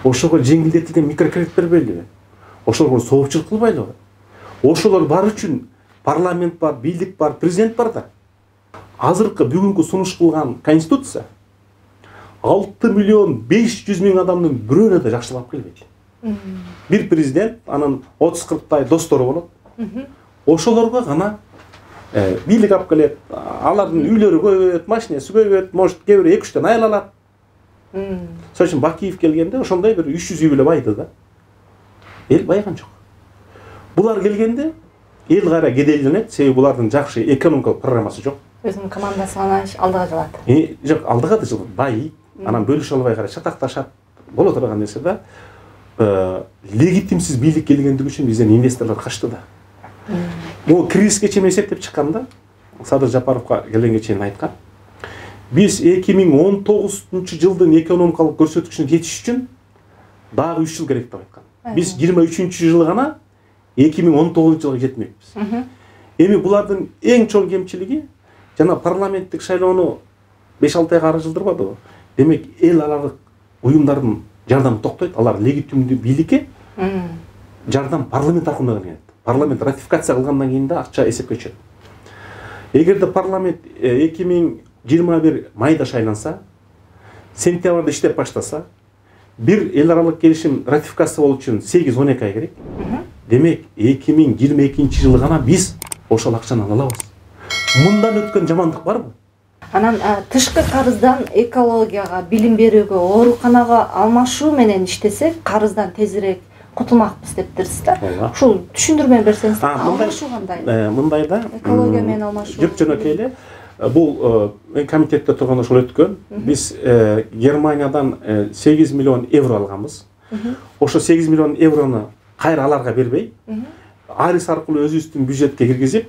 Ошого жеңилдетилген микрокредит бербейлиби? Ошолорго соопчулук кылбайлыбы? Ошолор бар үчүн парламент бар, бийлик бар, президент бар да. Азыркы бүгүнкү сунуш кылган конституция 6.500.000 адамдын бирөөнө да жакшылап келбейт. Бир президент, анын 30-40 достору болот. Ошолорго гана бийлик алып келет, алардын үйлөрү көбөйөт, машинеси көбөйөт, может кээ бирөө 2-3 айыл алат. Ошон үчүн Бакиев келгенде ошондой бир 300 үй эле байды да. Эл байган жок. Булар келгенде эл кайра кедейленет, себеби булардын жакшы экономикалык программасы жок. Өзүнүн командасы гана алдыга жылат. Жок, алдыга да жылат, бай, анан бөлүшө албай кайра чатакташат. Боло турган нерсе да. Легитимсиз бийлик келгендиги үчүн бизден инвесторлор качты да. Бул кризиске чейин эсептеп чыкканда, Садыр Жапаровго келгенге чейин айткан. Биз 2019-жылдын экономикалык көрсөткүчүнө жетиш үчүн дагы 3 жыл керек деп айткан. Биз 23-жылы гана 2019-жылга жетмекпиз. Эми булардын эң чоң кемчилиги жана парламенттик шайлоону 5-6 айга аралашылдырбадыбы. Демек эл аралык уюмдардын жардамы токтойт, алар легитимдүү бийликке жардам парламент аркылуу келет. Парламент ратификация кылгандан кийин да акча эсепке түшөт. Эгерде парламент 2021 майда шайланса, сентябрда иштеп баштаса, бир эл аралык келишим ратификация болуу үчүн 8-12 ай керек. Демек 2022-жылы гана биз ошол акчаны ала алабыз. Мындан өткөн жамандык барбы? Анан тышкы карыздан экологияга, билим берүүгө, ооруканага алмашуу менен иштесек, карыздан тезирээк кутулмакпыз дептирсиз да. Ушул түшүндүрмө берсеңиз, алмашуу кандай? Мындай да. Экология менен алмашуу. Жөнөкөй эле. Бул комитетте турганда ошол өткөн. Биз Германиядан 8 миллион евро алганбыз. Ошо 8 миллион еврону кайра аларга бербей, арис аркылуу өзүбүздүн бюджетке киргизип,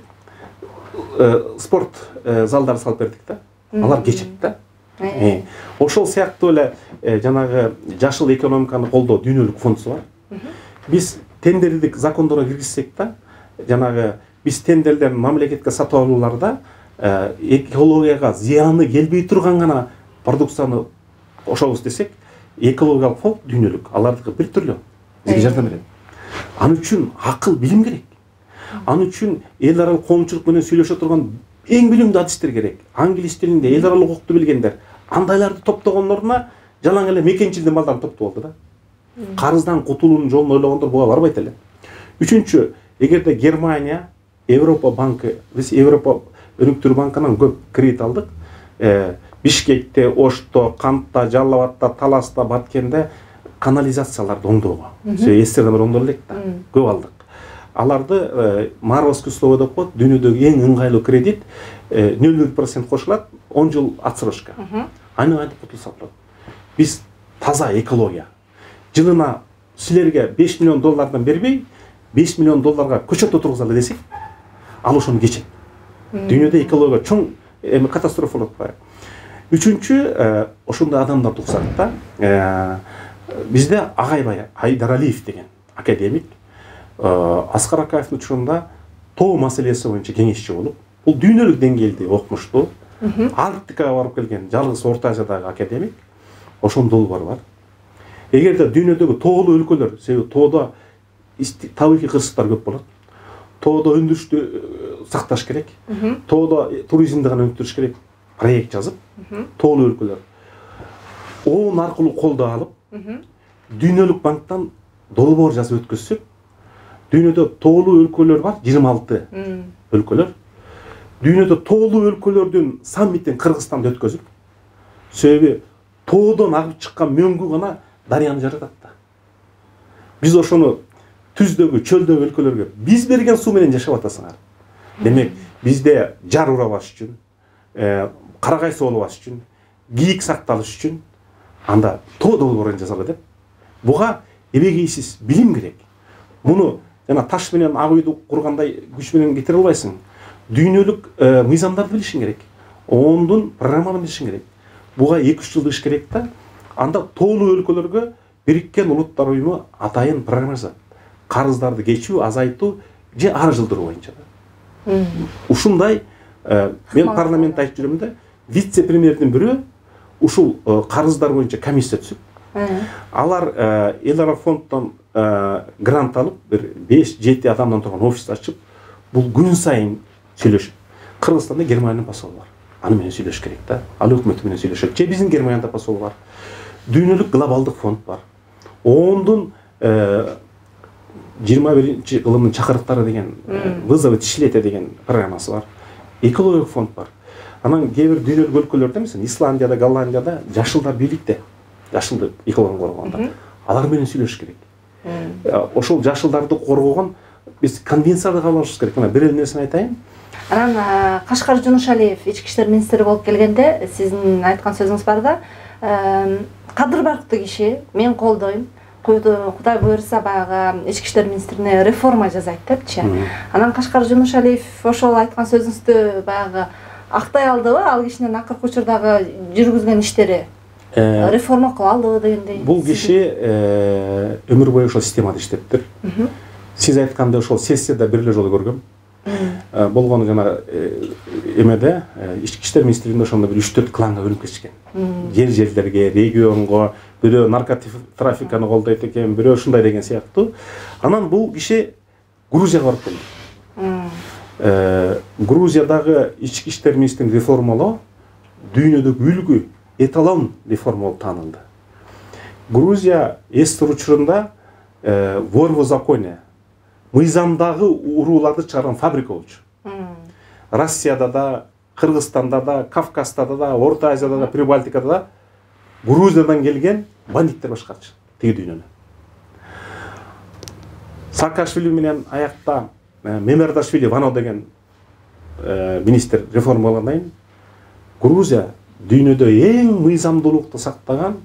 спорт залдары салып бердик да. Алар кечет да. Ошол сыяктуу эле жанагы жашыл экономиканы колдоо дүйнөлүк фондусу бар. Биз тендерлик закондорго киргизсек да, жанагы биз тендерлерди мамлекетке сатып алууларда экологияга зыяны келбей турган гана продукцияны кошобуз десек, экологиялык фонд дүйнөлүк алардыкы бир түрлүү бизге жардам берет. Аны үчүн акыл, билим керек. Аны үчүн эл аралык коомчулук менен сүйлөшө турган эң билимдүү адистер керек. Англис тилинде эл аралык укукту билгендер. Андайларды топтогондоруна жалаң эле мекенчилдин балдарын топтоп алды да. Карыздан кутулуунун жолун ойлогондор буга барбайт эле. Үчүнчү, эгерде Германия, Европа банкы, биз Европа өнүктүрүү банкынан көп кредит алдык. Бишкекте, Ошто, Кантта, Жалал Абадта, Таласта, Баткенде канализацияларды оңдоого. СССРден оңдоло элек да. Көп алдык. Аларды Марвовский условие деп коет, дүйнөдөгү эң ыңгайлуу кредит 0,1% кошулат, 10 жыл отсрочка. Аны айтып кутулса болот. Биз таза экология. Жылына силерге 5 миллион доллардан бербей, 5 миллион долларга көчөт отургузалы десек, ал ошону кечет. Дүйнөдө экология чоң катастрофа болуп атпайбы. Үчүнчү, ошондой адамдар туксат да. Бизде Агайбай Айдаралиев деген академик Аскар Акаевдин учурунда тоо маселеси боюнча кеңешчи болуп, бул дүйнөлүк деңгээлде окумуштуу, Арктикага барып келген жалгыз Орто Азиядагы академик, ошондой долбоор бар. Эгерде дүйнөдөгү тоолуу өлкөлөр, себеби тоодо табигый кырсыктар көп болот. Тоодо өндүрүштү сакташ керек. Тоодо туризмди гана өнүктүрүш керек. Проект жазып, тоолуу өлкөлөр оон аркылуу колдоо алып, дүйнөлүк банктан долбоор жазып өткөзсөк, дүйнөдө тоолуу өлкөлөр бар, 26 өлкөлөр. Дүйнөдө тоолуу өлкөлөрдүн саммитин Кыргызстанда өткөзүп, себеби тоодон агып чыккан мөңгү гана дарыяны жаратат да. Биз ошону түздөгү, чөлдөгү өлкөлөргө биз берген суу менен жашап атасыңар. Демек, бизде жар урабаш үчүн, карагай болбаш үчүн, кийик сакталыш үчүн анда тоо долбоорун жасала деп. Буга эбегейсиз билим керек. Муну жана таш менен ак үйдү кургандай күч менен кетире албайсың. Дүйнөлүк мыйзамдарды билишиң керек. Ондун программаны билишиң керек. Буга 2-3 жыл иш керек да. Анда тоолуу өлкөлөргө Бириккен Улуттар уюму атайын программа жасат. Карыздарды кечүү, азайтуу же ар жылдыруу боюнча. Ушундай мен парламентте айтып жүрөм да, вице-премьердин бирөө ушул карыздар боюнча комиссия түзүп, алар эл ара фонддон грант алып, бир 5-7 адамдан турган офис ачып, бул күн сайын сүйлөшүп. Кыргызстанда Германиянын посолу бар. Аны менен сүйлөш керек да. Ал өкмөтү менен сүйлөшөт. Же биздин Германияда посол бар. Дүйнөлүк глобалдык фонд бар. ООНдун 21-чи кылымдын чакырыктары деген вызовы тишилете деген программасы бар. Экологиялык фонд бар. Анан кээ бир дүйнөлүк өлкөлөрдө, мисалы Исландияда, Голландияда жашылдар бийликте. Жашылды экологияны коргогонда. Алар менен сүйлөшүш керек. Ошол жашылдарды коргогон биз конвенцияны кабыл алышыбыз керек. Мына бир эле нерсени айтайын. Анан Кашкар Жунушалиев ички иштер министри болуп келгенде сиздин айткан сөзүңүз бар да, кадыр барктуу киши, мен колдойм. Кудай буйрса баягы ички иштер министрине реформа жасайт депчи. Анан Кашкар Жунушалиев ошол айткан сөзүңүздү баягы актай алдыбы? Ал кишинин акыркы учурдагы жүргүзгөн иштери реформа кылалы дегендей. Бул киши өмүр бою ошол системада иштептир. Сиз айткандай ошол сессияда бир эле жолу көргөм. Болгону жана эмеде ички иштер министрлигинде ошондо бир 3-4 кланга бөлүнүп кетишкен. Жерлерге, регионго, бирөө наркотрафиканы колдойт экен, бирөө ушундай деген сыяктуу. Анан бул киши Грузияга барып келди. Грузиядагы ички иштер министрлигин реформалоо дүйнөдөгү үлгү, эталон реформа болуп таанылды. Грузия эстер учурунда вор во законе, мыйзамдагы урууларды чыгарган фабрика болчу. Россияда да, Кыргызстанда да, Кавказда да, Орто Азияда да, Прибалтикада да Грузиядан келген бандиттер башкарчу тиги дүйнөнү. Саакашвили менен аякта Мемердашвили Вано деген министр реформаландан кийин Грузия дүйнөдө эң мыйзамдуулукту сактаган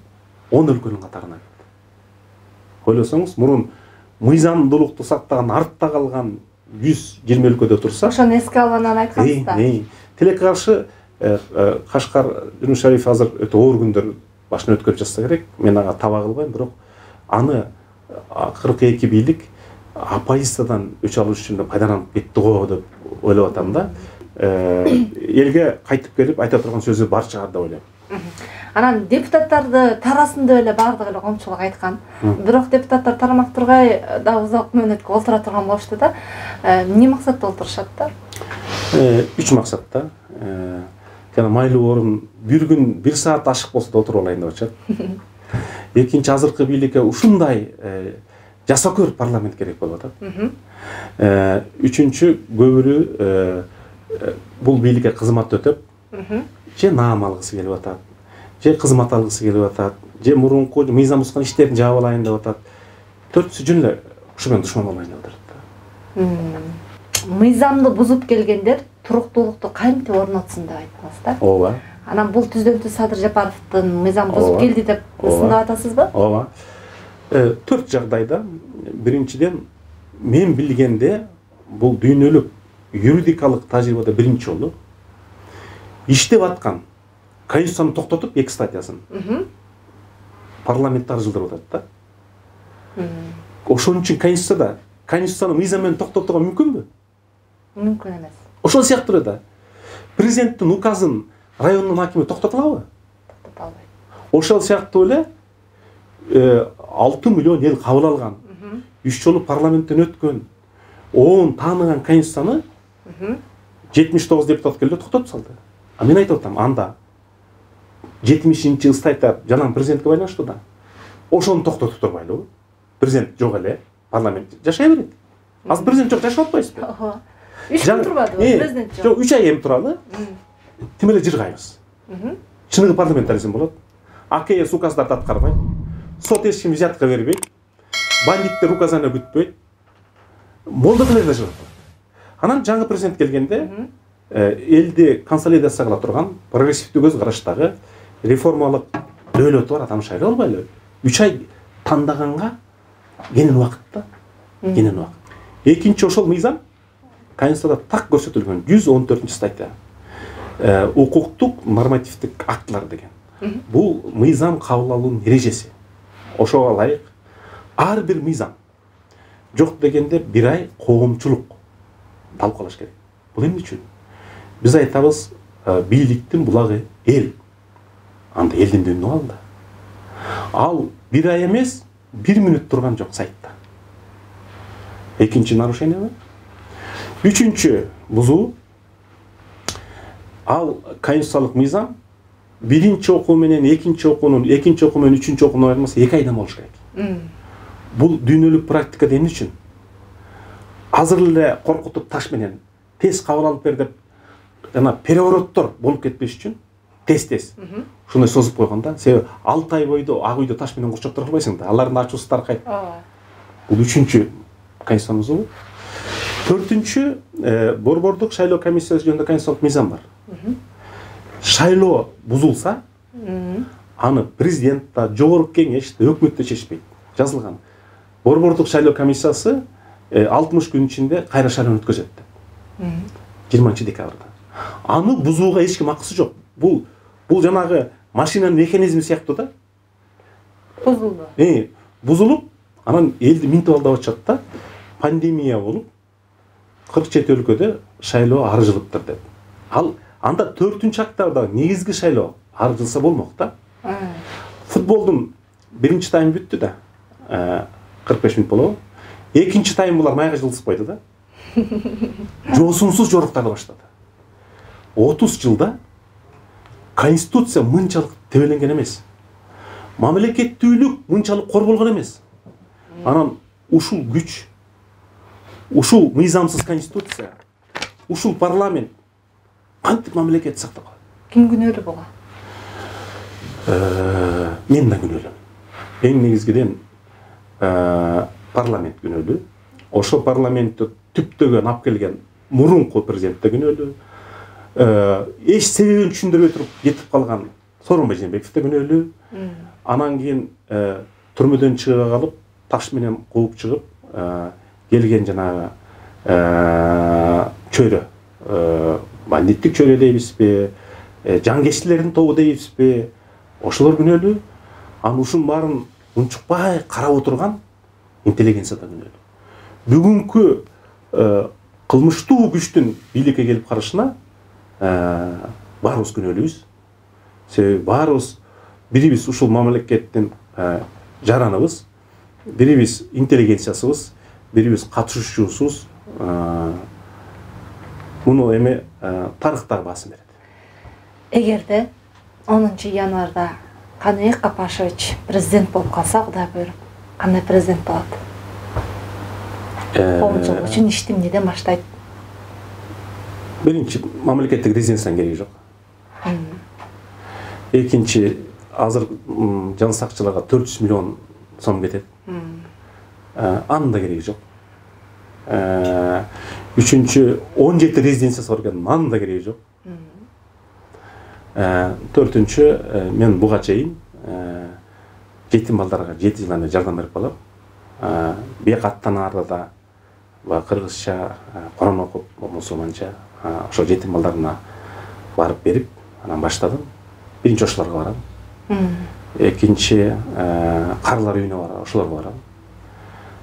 10 өлкөнүн катарына кирди. Ойлосоңуз, мурун мыйзамдуулукту сактаган артта калган 120 өлкөдө турса, ошону эске алгандан айткансыз да. Тилекке каршы Кашкар Юнус Шариф азыр өтө оор күндөр башынан өткөрүп жатса керек. Мен ага таба кылбайм, бирок аны 42 бийлик оппозициядан өч алыш үчүн пайдаланып кетти го деп ойлоп атам да. Элге кайтып келип айта турган сөзү бар чыгар деп ойлойм. Анан депутаттарды тарасын деп эле баардыгы эле коомчулук айткан. Бирок депутаттар тарамак тургай да узак мөөнөткө олтура турган болушту да. Эмне максатта олтурушат да? 3 максатта. Жана майлуу орун бир күн 1 саат ашык болсо да отуруп алайын деп атышат. Экинчи, азыркы бийликке ушундай жасакөр парламент керек болуп атат. Үчүнчү, көбүрү бул бийликке кызмат өтөп, же наам алгысы келип атат, же кызмат алгысы келип атат, же мурунку мыйзам бузган иштерин жаап алайын деп атат. Төртүсү жөн эле ушу менен душман болайын деп атат. Мыйзамды бузуп келгендер туруктуулукту кантип орнотсун деп айттыңыз да? Ооба. Анан бул түздөн-түз Садыр Жапаровдун мыйзам бузуп келди деп сындап атасызбы? Ооба. 4 жагдайда. Биринчиден, мен билгенде бул дүйнөлүк юридикалык тажрыйбада биринчи жолу иштеп аткан конституцияны токтотуп 2 статьясын парламентте жылдырып атат да. Ошон үчүн конституцияны мыйзам менен токтотууга мүмкүнбү? Мүмкүн эмес. Ошол сыяктуу эле да. Президенттин указын райондун акими токтото алабы? Токтото албайт. Ошол сыяктуу эле 6 миллион эл кабыл алган, 3 жолу парламенттен өткөн, 10 тааныган конституцияны 79 депутат келди токтотуп салды. А мен айтып атам, анда 70-чи статья жанагы президентке байланыштуу да. Ошону токтотуп турбайлыбы? Президент жок эле, парламент жашай берет. Азыр президент жок, жашап атпайсызбы? Ооба. 3 күн турбадыбы президент жок? Жок, 3 ай эми туралы. Тим эле жыргайбыз. Чыныгы парламентаризм болот. АКС указдарды аткарбайт. Сот эч ким взятка бербейт. Бандиттер указаны күтпөйт. Молдоклар да жок. Анан жаңы президент келгенде элди консолидация кыла турган прогрессивдүү көз караштагы реформалык дөөлөтү бар адам шайлап албайлы. 3 ай тандаганга кенен убакыт да. Кенен убакыт. Экинчи, ошол мыйзам Конституцияда так көрсөтүлгөн 114 статья. Укуктук нормативдик актылар деген. Бул мыйзам кабыл алуунун эрежеси. Ошого ылайык ар бир мыйзам жок дегенде 1 ай коомчулук талкуулаш керек. Бул эмне үчүн? Биз айтабыз, бийликтин булагы эл. Анда элдин дөөнү алды. Ал 1 ай эмес, 1 мүнөт турган жок сайтта. Экинчи нарушение бар. Үчүнчү бузуу. Ал конституциялык мыйзам биринчи окуу менен экинчи окуунун, экинчи окуу менен үчүнчү окуунун айырмасы 2 айдан болуш керек. Бул дүйнөлүк практикада эмне үчүн? Азыр эле коркутуп таш менен тез кабыл алып бер деп жана перевороттор болуп кетпеш үчүн тез ушундай созуп койгонда. Себеби 6 ай бойду ак үйдө таш менен курчап тура албайсың да. Алардын ачуусу таркайт. Бул үчүнчү конституциянын бузуу. Төртүнчү, борбордук шайлоо комиссиясы жөнүндө конституциялык мыйзам бар. Шайлоо бузулса, аны президент да, жогорку кеңеш да, өкмөт да чечпейт. Жазылган. Борбордук шайлоо комиссиясы 60 күн ичинде кайра шайлоону өткөзөт. 20 декабрда. Аны бузууга эч ким акысы жок. Бул жанагы машинаның механизми сыяктуу да. Бузулду. Бузулуп, анан элди минтип алдап атышат да. Пандемия болуп, 47 өлкөдө шайлоо арыжылыптыр деп. Ал анда 4-октябрда негизги шайлоо арыжылса болмок да. Футболдун биринчи тайм бүттү да. 45 мүнөт болобу. Экинчи тайм булар майга жылыспайды да. Жосунсуз жоруктарды баштады. 30 жылда конституция мынчалык тебеленген эмес. Мамлекеттүүлүк мынчалык корголгон эмес. Анан ушул күч, ушул мыйзамсыз конституция, ушул парламент кантип мамлекет сактаган? Ким күнөөлүү буга? Мен да күнөөлүү. Эң негизгиден парламент күнөөлүү. Ошо парламентти түптөгөн алып келген мурунку президент да күнөөлүү. Эч себебин түшүндүрбөй туруп кетип калган Сооронбай Жээнбеков да күнөөлүү. Анан кийин түрмөдөн чыга калып, таш менен кууп чыгып, келген жанагы чөйрө, бандиттик чөйрө дейбизби, жангечтилердин тобу дейбизби, ошолор күнөөлүү. Анан ушунун баарын унчукпай карап отурган интеллигенция да күнөөлүү. Бүгүнкү кылмыштуу күчтүн бийликке келип карашына баарыбыз күнөөлүүбүз. Себеби баарыбыз бирибиз ушул мамлекеттин жараныбыз, бирибиз интеллигенциясыбыз, бирибиз катышуучусубуз. Муну эми тарыхтагы баасын берет. Эгерде 10 январда Каныбек Капашевич президент болуп калса, Кудай буйруп, кандай президент болот? Коомчулук үчүн ишти эмнеден баштайт? Биринчи, мамлекеттик резиденциянын кереги жок. Экинчи, азыр жан сакчыларга 400 миллион сом кетет. Анын да кереги жок. Үчүнчү, 17 резиденциясы бар экен, анын да кереги жок. Төртүнчү, мен буга чейин жетим балдарга 7 жылдан жардам берип калам. Бек аттанаарда да кыргызча, Куран окуп, мусулманча ошо жетим балдарына барып берип, анан баштадым. Биринчи ошолорго барам. Экинчи, карлар үйүнө барам, ошолорго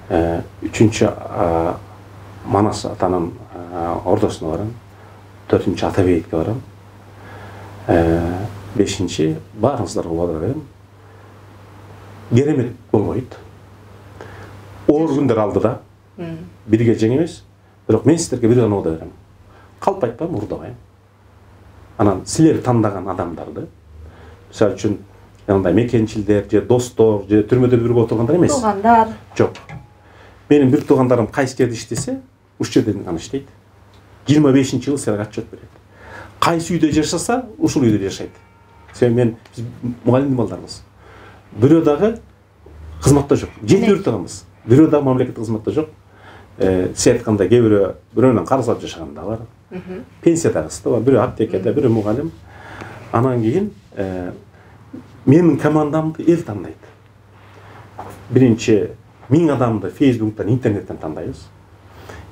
барам. Үчүнчү, Манас атанын ордосуна барам. Төртүнчү, Ата бейитке барам. Бешинчи, баарыңыздарга убада берем. Керемет болбойт. Оор күндөр алдыда. Бирге жең эмес, бирок мен сиздерге бир гана убада берем. Калп айтпайм, урдабайм. Анан силер тандаган адамдарды, мисалы үчүн, жанагындай мекенчилдер, же достор, же түрмөдө бирге отургандар эмес. Туугандар. Жок. Менин бир туугандарым кайсы жерде иштесе, ушул жерден гана иштейт. 25-жылы силерге отчет берет. Кайсы үйдө жашаса, ушул үйдө жашайт. Себеби биз мугалим балдарбыз. Бирөө дагы кызматта жок. 7 тууганбыз. Бирөө дагы мамлекеттик кызматта жок. Сиз айткандай кээ бирөөнөн карыз алып жашаган да бар. Пенсиядагысы да бар. Бирөө аптекада, бирөө мугалим. Анан кийин менин командамды эл тандайт. Биринчи, 1000 адамды Facebook'тан, интернеттен тандайбыз.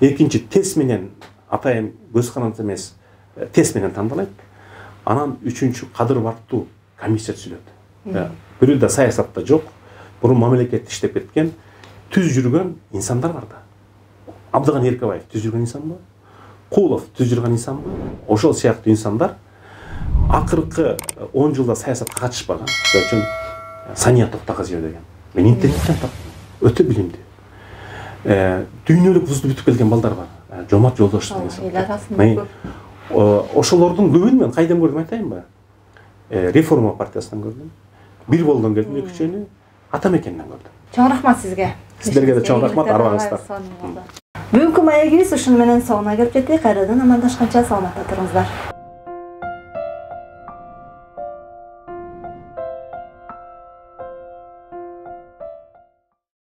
Экинчи, тест менен атайын көз канат эмес, тест менен тандалайт. Анан үчүнчү, кадыр бартуу комиссия түзүлөт. Бирөө да саясатта жок. Бурун мамлекетте иштеп кеткен, түз жүргөн инсандар бар да. Абдыган Эркебаев түз жүргөн инсанбы? Кулов түз жүргөн инсанбы? Ошол сыяктуу инсандар акыркы 10 жылда саясатка катышпаган. Ошон үчүн Сания Токтагазиева деген. Мен интернеттен таптым. Өтө билимдүү. Дүйнөлүк вузду бүтүп келген балдар бар. Жомарт Жолдошев деген. Ошолордун көбүн мен кайдан көрдүм айтайынбы? Реформа партиясынан көрдүм. Бир болдон келдим, экинчини Атамекенден көрдүм. Чоң рахмат сизге. Сиздерге да чоң рахмат, арбаңыздар. Бүгүнкү маегибиз ушуну менен соңуна келип жетти. Кайрадан амандашканча саламатта туруңуздар.